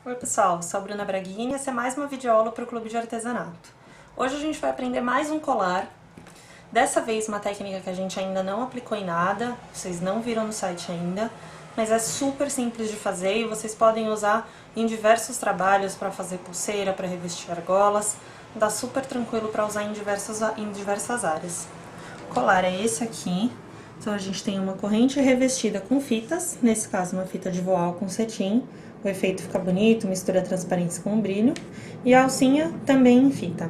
Oi pessoal, sou a Bruna Braguini e essa é mais uma videoaula para o Clube de Artesanato. Hoje a gente vai aprender mais um colar, dessa vez uma técnica que a gente ainda não aplicou em nada, vocês não viram no site ainda, mas é super simples de fazer e vocês podem usar em diversos trabalhos para fazer pulseira, para revestir argolas, dá super tranquilo para usar em diversas áreas. O colar é esse aqui, então a gente tem uma corrente revestida com fitas, nesse caso uma fita de voal com cetim. O efeito fica bonito, mistura transparência com brilho. E a alcinha também em fita.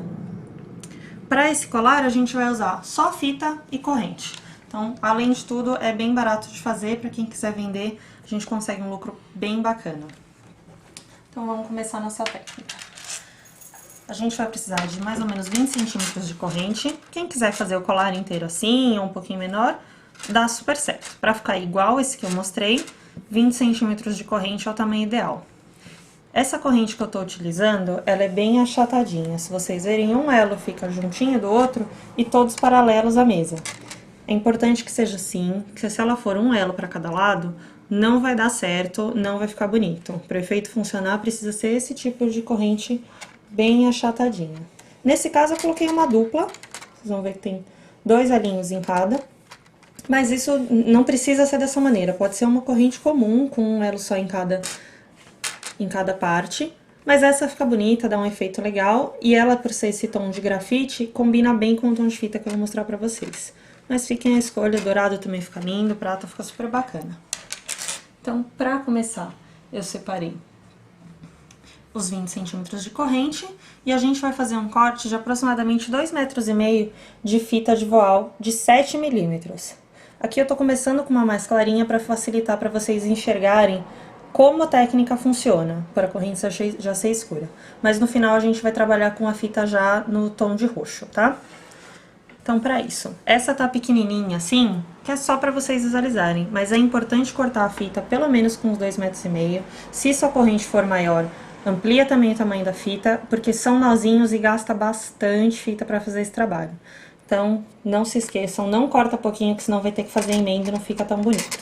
Para esse colar, a gente vai usar só fita e corrente. Então, além de tudo, é bem barato de fazer. Para quem quiser vender, a gente consegue um lucro bem bacana. Então, vamos começar a nossa técnica. A gente vai precisar de mais ou menos 20 centímetros de corrente. Quem quiser fazer o colar inteiro assim, ou um pouquinho menor, dá super certo. Para ficar igual esse que eu mostrei, 20 centímetros de corrente é o tamanho ideal. Essa corrente que eu tô utilizando, ela é bem achatadinha. Se vocês verem, um elo fica juntinho do outro e todos paralelos à mesa. É importante que seja assim, que se ela for um elo para cada lado, não vai dar certo, não vai ficar bonito. Para o efeito funcionar, precisa ser esse tipo de corrente bem achatadinha. Nesse caso, eu coloquei uma dupla. Vocês vão ver que tem 2 elinhos em cada. Mas isso não precisa ser dessa maneira, pode ser uma corrente comum, com um elo só em cada parte. Mas essa fica bonita, dá um efeito legal, e ela, por ser esse tom de grafite, combina bem com o tom de fita que eu vou mostrar pra vocês. Mas fiquem à escolha, dourado também fica lindo, prata fica super bacana. Então, pra começar, eu separei os 20 centímetros de corrente, e a gente vai fazer um corte de aproximadamente 2,5 metros de fita de voal de 7 milímetros. Aqui eu tô começando com uma mais clarinha para facilitar para vocês enxergarem como a técnica funciona, para a corrente já ser escura. Mas no final a gente vai trabalhar com a fita já no tom de roxo, tá? Então, para isso, essa tá pequenininha assim, que é só para vocês visualizarem, mas é importante cortar a fita pelo menos com uns 2,5 metros. Se sua corrente for maior, amplia também o tamanho da fita, porque são nozinhos e gasta bastante fita para fazer esse trabalho. Então, não se esqueçam, não corta pouquinho, que senão vai ter que fazer emenda e não fica tão bonito.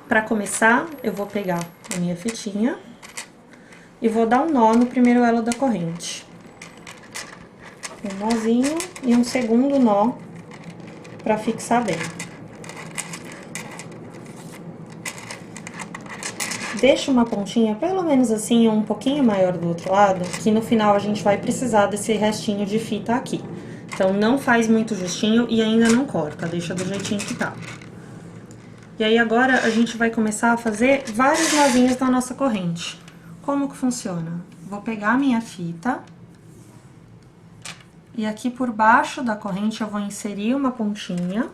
Para começar, eu vou pegar a minha fitinha e vou dar um nó no primeiro elo da corrente. Um nozinho e um segundo nó para fixar bem. Deixa uma pontinha, pelo menos assim, um pouquinho maior do outro lado, que no final a gente vai precisar desse restinho de fita aqui. Então, não faz muito justinho e ainda não corta, deixa do jeitinho que tá. E aí, agora, a gente vai começar a fazer vários nozinhos na nossa corrente. Como que funciona? Vou pegar a minha fita e aqui por baixo da corrente eu vou inserir uma pontinha,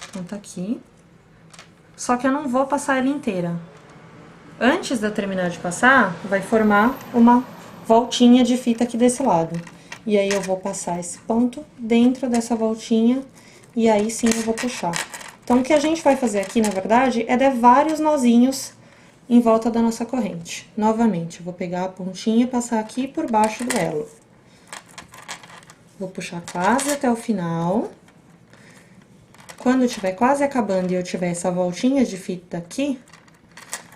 então tá aqui. Só que eu não vou passar ela inteira. Antes de eu terminar de passar, vai formar uma voltinha de fita aqui desse lado. E aí, eu vou passar esse ponto dentro dessa voltinha e aí sim eu vou puxar. Então, o que a gente vai fazer aqui, na verdade, é dar vários nozinhos em volta da nossa corrente. Novamente, eu vou pegar a pontinha e passar aqui por baixo do elo. Vou puxar quase até o final. Quando estiver quase acabando e eu tiver essa voltinha de fita aqui,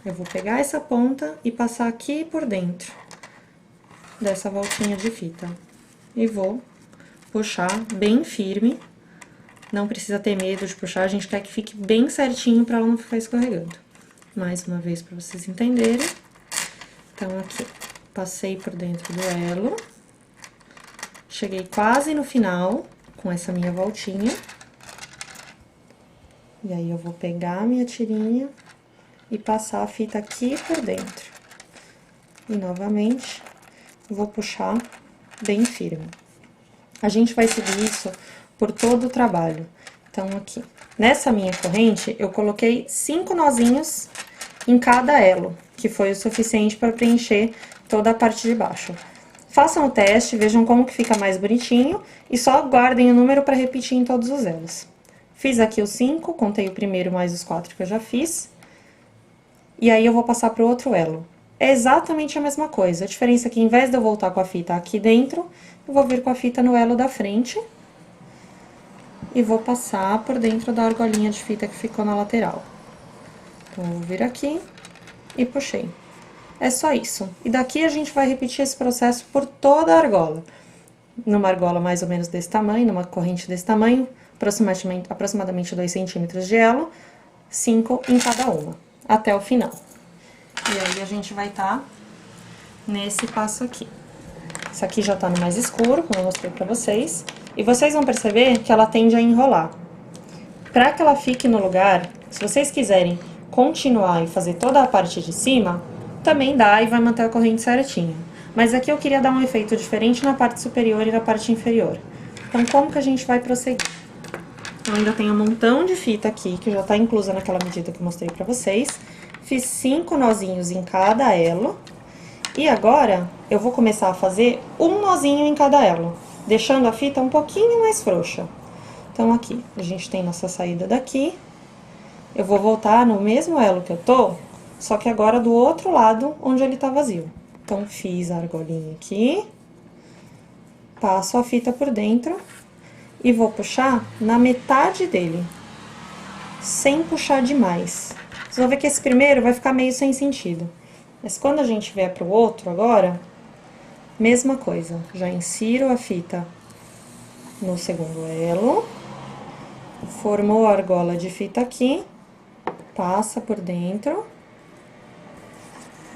eu vou pegar essa ponta e passar aqui por dentro dessa voltinha de fita. E vou puxar bem firme. Não precisa ter medo de puxar, a gente quer que fique bem certinho para ela não ficar escorregando. Mais uma vez para vocês entenderem. Então, aqui, passei por dentro do elo. Cheguei quase no final com essa minha voltinha. E aí, eu vou pegar a minha tirinha e passar a fita aqui por dentro. E, novamente, vou puxar bem firme. A gente vai seguir isso por todo o trabalho. Então, aqui, nessa minha corrente, eu coloquei 5 nozinhos em cada elo, que foi o suficiente para preencher toda a parte de baixo. Façam o teste, vejam como que fica mais bonitinho e só guardem o número para repetir em todos os elos. Fiz aqui os 5, contei o primeiro mais os 4 que eu já fiz. E aí, eu vou passar para o outro elo. É exatamente a mesma coisa, a diferença é que, em vez de eu voltar com a fita aqui dentro, eu vou vir com a fita no elo da frente e vou passar por dentro da argolinha de fita que ficou na lateral. Então, eu vou vir aqui e puxei. É só isso. E daqui a gente vai repetir esse processo por toda a argola. Numa argola mais ou menos desse tamanho, numa corrente desse tamanho, aproximadamente 2 centímetros de elo, 5 em cada uma, até o final. E aí a gente vai estar nesse passo aqui. Essa aqui já tá no mais escuro, como eu mostrei pra vocês. E vocês vão perceber que ela tende a enrolar. Pra que ela fique no lugar, se vocês quiserem continuar e fazer toda a parte de cima, também dá e vai manter a corrente certinha. Mas aqui eu queria dar um efeito diferente na parte superior e na parte inferior. Então, como que a gente vai prosseguir? Eu ainda tenho um montão de fita aqui, que já tá inclusa naquela medida que eu mostrei pra vocês. Fiz 5 nozinhos em cada elo. E agora, eu vou começar a fazer um nozinho em cada elo, deixando a fita um pouquinho mais frouxa. Então, aqui, a gente tem nossa saída daqui. Eu vou voltar no mesmo elo que eu tô, só que agora do outro lado, onde ele tá vazio. Então, fiz a argolinha aqui, passo a fita por dentro e vou puxar na metade dele, sem puxar demais. Vocês vão ver que esse primeiro vai ficar meio sem sentido. Mas quando a gente vier pro outro agora, mesma coisa. Já insiro a fita no segundo elo, formou a argola de fita aqui, passa por dentro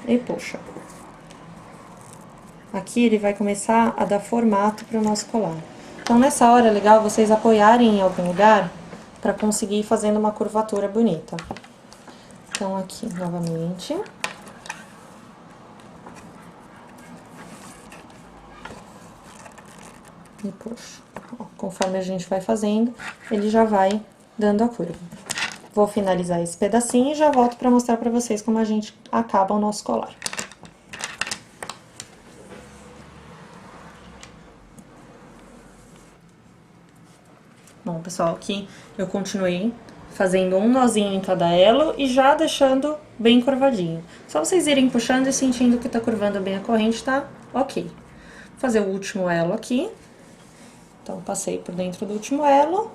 e puxa. Aqui ele vai começar a dar formato para o nosso colar. Então, nessa hora é legal vocês apoiarem em algum lugar para conseguir ir fazendo uma curvatura bonita. Então, aqui, novamente. E puxo. Ó, conforme a gente vai fazendo, ele já vai dando a curva. Vou finalizar esse pedacinho e já volto para mostrar para vocês como a gente acaba o nosso colar. Bom, pessoal, aqui eu continuei fazendo um nozinho em cada elo e já deixando bem curvadinho. Só vocês irem puxando e sentindo que tá curvando bem a corrente, tá? Ok. Vou fazer o último elo aqui. Então, passei por dentro do último elo,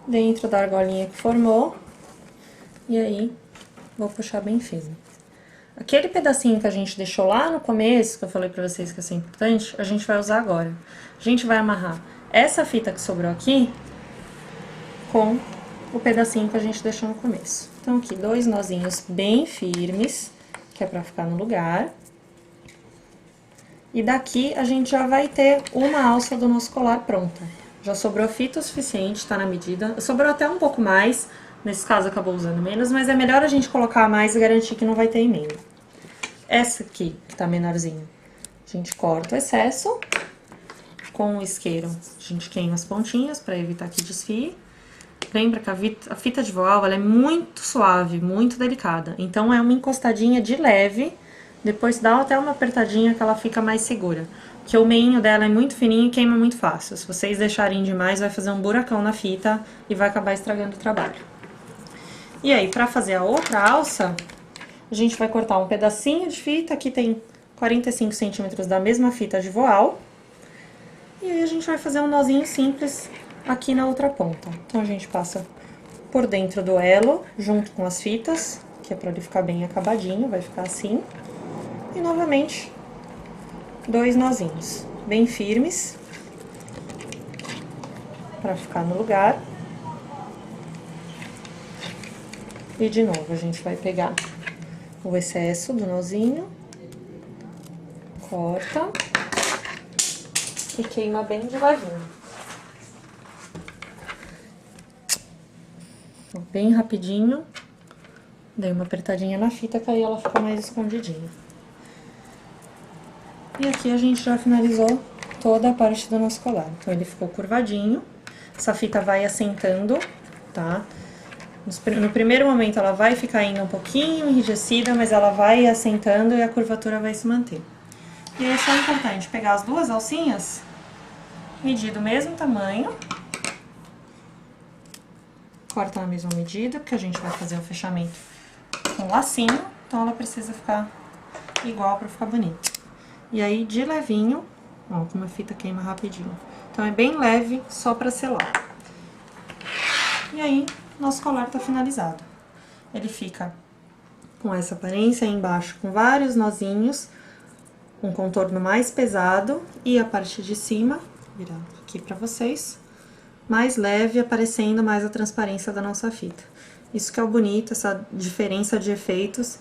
dentro da argolinha que formou, e aí vou puxar bem firme. Aquele pedacinho que a gente deixou lá no começo, que eu falei pra vocês que ia ser importante, a gente vai usar agora. A gente vai amarrar essa fita que sobrou aqui com o pedacinho que a gente deixou no começo. Então, aqui, 2 nozinhos bem firmes, que é pra ficar no lugar. E daqui a gente já vai ter uma alça do nosso colar pronta. Já sobrou fita o suficiente, tá na medida. Sobrou até um pouco mais, nesse caso acabou usando menos, mas é melhor a gente colocar mais e garantir que não vai ter emenda. Essa aqui, que tá menorzinha, a gente corta o excesso. Com o isqueiro, a gente queima as pontinhas pra evitar que desfie. Lembra que a fita de voal, ela é muito suave, muito delicada. Então, é uma encostadinha de leve. Depois dá até uma apertadinha que ela fica mais segura. Porque o meinho dela é muito fininho e queima muito fácil. Se vocês deixarem demais, vai fazer um buracão na fita e vai acabar estragando o trabalho. E aí, pra fazer a outra alça, a gente vai cortar um pedacinho de fita. Aqui tem 45 centímetros da mesma fita de voal. E aí, a gente vai fazer um nozinho simples aqui na outra ponta. Então, a gente passa por dentro do elo, junto com as fitas, que é pra ele ficar bem acabadinho, vai ficar assim. E, novamente, 2 nozinhos bem firmes, pra ficar no lugar. E, de novo, a gente vai pegar o excesso do nozinho, corta e queima bem de levinho. Bem rapidinho, dei uma apertadinha na fita, que aí ela fica mais escondidinha. E aqui a gente já finalizou toda a parte do nosso colar. Então, ele ficou curvadinho. Essa fita vai assentando, tá? No primeiro momento, ela vai ficar ainda um pouquinho enrijecida, mas ela vai assentando e a curvatura vai se manter. E aí, é só importante pegar as 2 alcinhas, medir do mesmo tamanho, corta na mesma medida, porque a gente vai fazer o fechamento com lacinho, então ela precisa ficar igual pra ficar bonito. E aí, de levinho, ó, como a fita queima rapidinho. Então, é bem leve, só pra selar. E aí, nosso colar tá finalizado. Ele fica com essa aparência, aí embaixo com vários nozinhos, um contorno mais pesado, e a parte de cima, virar aqui pra vocês, mais leve, aparecendo mais a transparência da nossa fita. Isso que é o bonito, essa diferença de efeitos,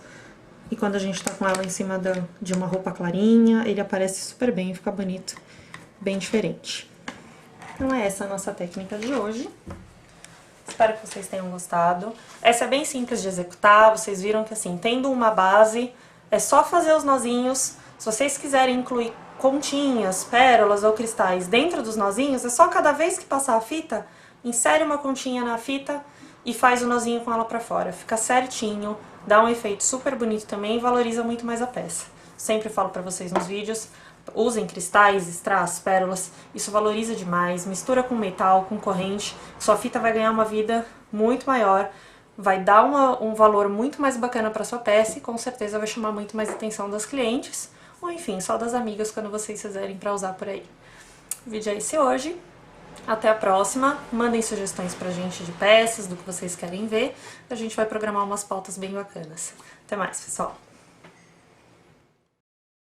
e quando a gente tá com ela em cima de uma roupa clarinha, ele aparece super bem, fica bonito, bem diferente. Então é essa a nossa técnica de hoje. Espero que vocês tenham gostado. Essa é bem simples de executar, vocês viram que assim, tendo uma base, é só fazer os nozinhos. Se vocês quiserem incluir continhas, pérolas ou cristais dentro dos nozinhos, é só cada vez que passar a fita, insere uma continha na fita e faz o nozinho com ela pra fora. Fica certinho, dá um efeito super bonito também e valoriza muito mais a peça. Sempre falo pra vocês nos vídeos, usem cristais, strass, pérolas, isso valoriza demais, mistura com metal, com corrente, sua fita vai ganhar uma vida muito maior, vai dar um valor muito mais bacana pra sua peça e com certeza vai chamar muito mais atenção das clientes, ou enfim, só das amigas quando vocês fizerem pra usar por aí. O vídeo é esse hoje, até a próxima, mandem sugestões pra gente de peças, do que vocês querem ver, a gente vai programar umas pautas bem bacanas. Até mais, pessoal!